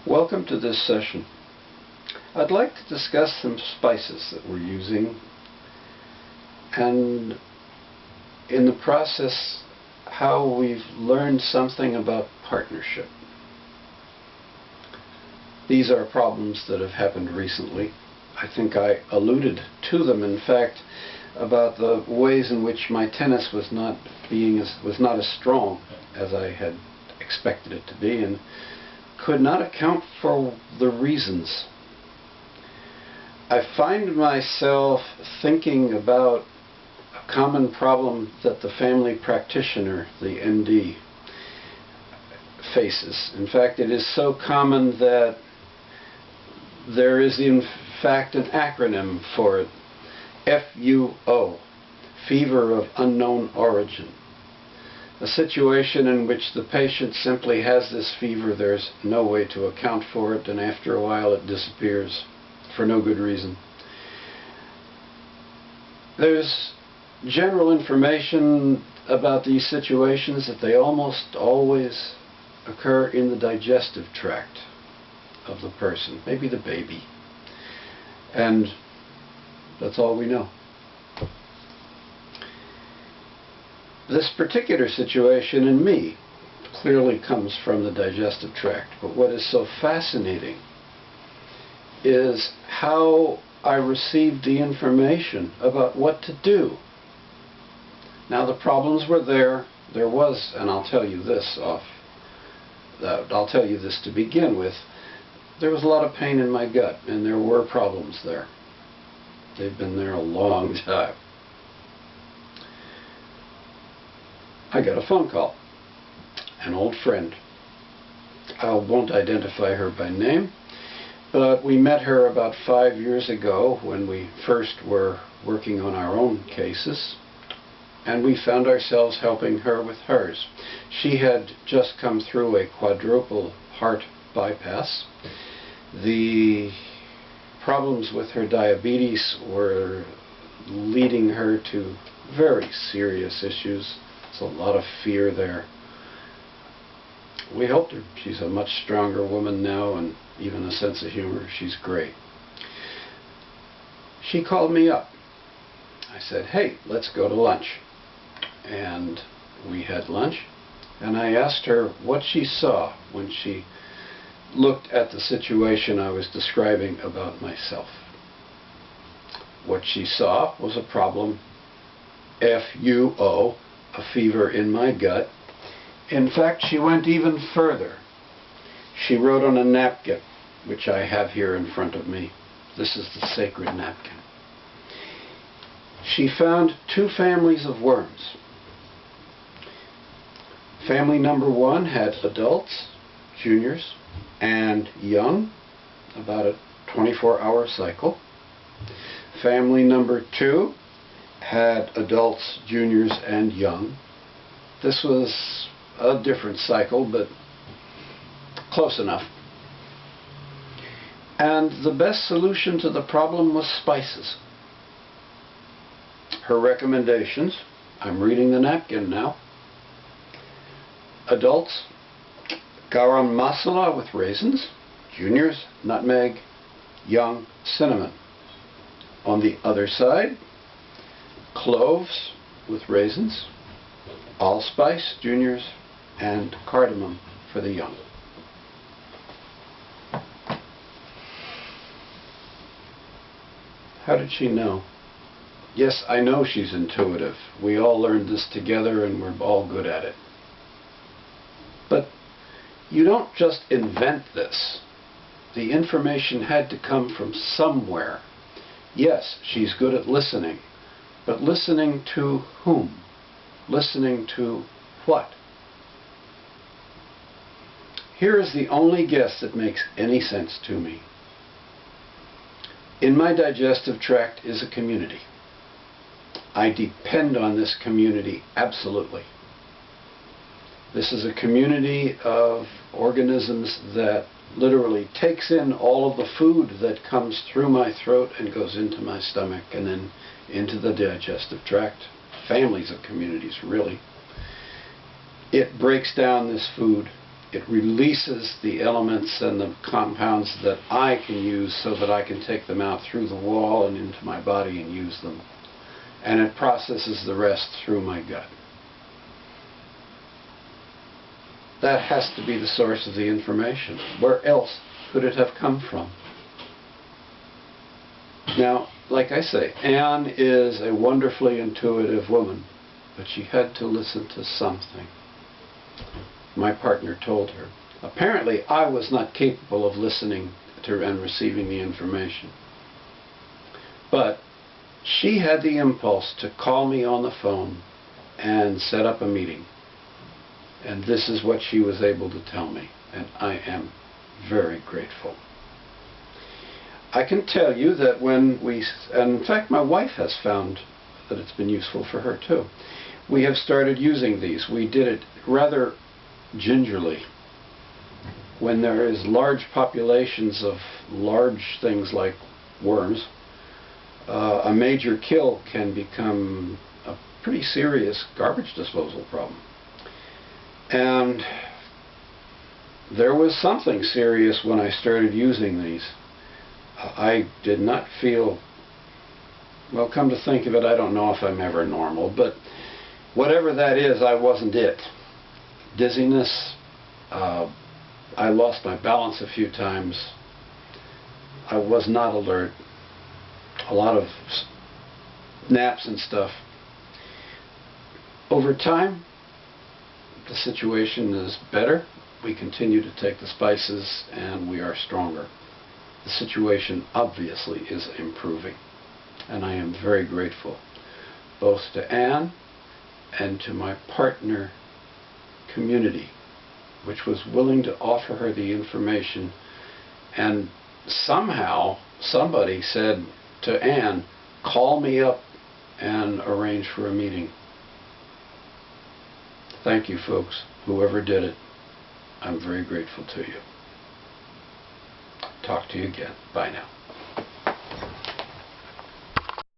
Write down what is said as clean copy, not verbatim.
Welcome to this session. I'd like to discuss some spices that we're using and in the process how we've learned something about partnership. These are problems that have happened recently. I think I alluded to them, in fact, about the ways in which my tennis was not as strong as I had expected it to be, and could not account for the reasons. I find myself thinking about a common problem that the family practitioner, the MD, faces. In fact, it is so common that there is in fact an acronym for it. FUO, fever of unknown origin. A situation in which the patient simply has this fever, there's no way to account for it, and after a while it disappears for no good reason. There's general information about these situations that they almost always occur in the digestive tract of the person, maybe the baby. And that's all we know. This particular situation in me clearly comes from the digestive tract, but what is so fascinating is how I received the information about what to do. Now, the problems were there. There was, and I'll tell you this to begin with, there was a lot of pain in my gut, and there were problems there. They've been there a long time. I got a phone call. An old friend. I won't identify her by name, but we met her about 5 years ago when we first were working on our own cases, and we found ourselves helping her with hers. She had just come through a quadruple heart bypass. The problems with her diabetes were leading her to very serious issues. There's a lot of fear there. We helped her. She's a much stronger woman now, and even a sense of humor. She's great. She called me up. I said, hey, let's go to lunch. And we had lunch, and I asked her what she saw when she looked at the situation I was describing about myself. What she saw was a problem, FUO, a fever in my gut. In fact, she went even further. She wrote on a napkin, which I have here in front of me. This is the sacred napkin. She found 2 families of worms. Family number 1 had adults, juniors, and young, about a 24-hour cycle. Family number 2 had adults, juniors, and young. This was a different cycle, but close enough. And the best solution to the problem was spices. Her recommendations, I'm reading the napkin now. Adults, garam masala with raisins. Juniors, nutmeg. Young, cinnamon. On the other side, cloves with raisins, allspice, juniors, and cardamom for the young. How did she know? Yes, I know she's intuitive. We all learned this together and we're all good at it. But you don't just invent this. The information had to come from somewhere. Yes, she's good at listening. But listening to whom? Listening to what? Here is the only guess that makes any sense to me. In my digestive tract is a community. I depend on this community absolutely. This is a community of organisms that literally takes in all of the food that comes through my throat and goes into my stomach and then into the digestive tract. Families of communities, really. It breaks down this food It releases the elements and the compounds that I can use so that I can take them out through the wall and into my body and use them. And it processes the rest through my gut. That has to be the source of the information. Where else could it have come from? Now, like I say, Anne is a wonderfully intuitive woman, but she had to listen to something. My partner told her. Apparently, I was not capable of listening to and receiving the information. But she had the impulse to call me on the phone and set up a meeting. And this is what she was able to tell me, and I am very grateful. I can tell you that when we, and in fact my wife has found that it's been useful for her too. We have started using these. We did it rather gingerly. When there is large populations of large things like worms, a major kill can become a pretty serious garbage disposal problem. And there was something serious when I started using these. I did not feel, well, come to think of it, I don't know if I'm ever normal, but whatever that is, I wasn't it. Dizziness, I lost my balance a few times. I was not alert. A lot of naps and stuff. Over time, the situation is better. We continue to take the spices and we are stronger. The situation obviously is improving, and I am very grateful both to Anne and to my partner community, which was willing to offer her the information. And somehow somebody said to Anne, call me up and arrange for a meeting. Thank you, folks, whoever did it. I'm very grateful to you. Talk to you again. Bye now.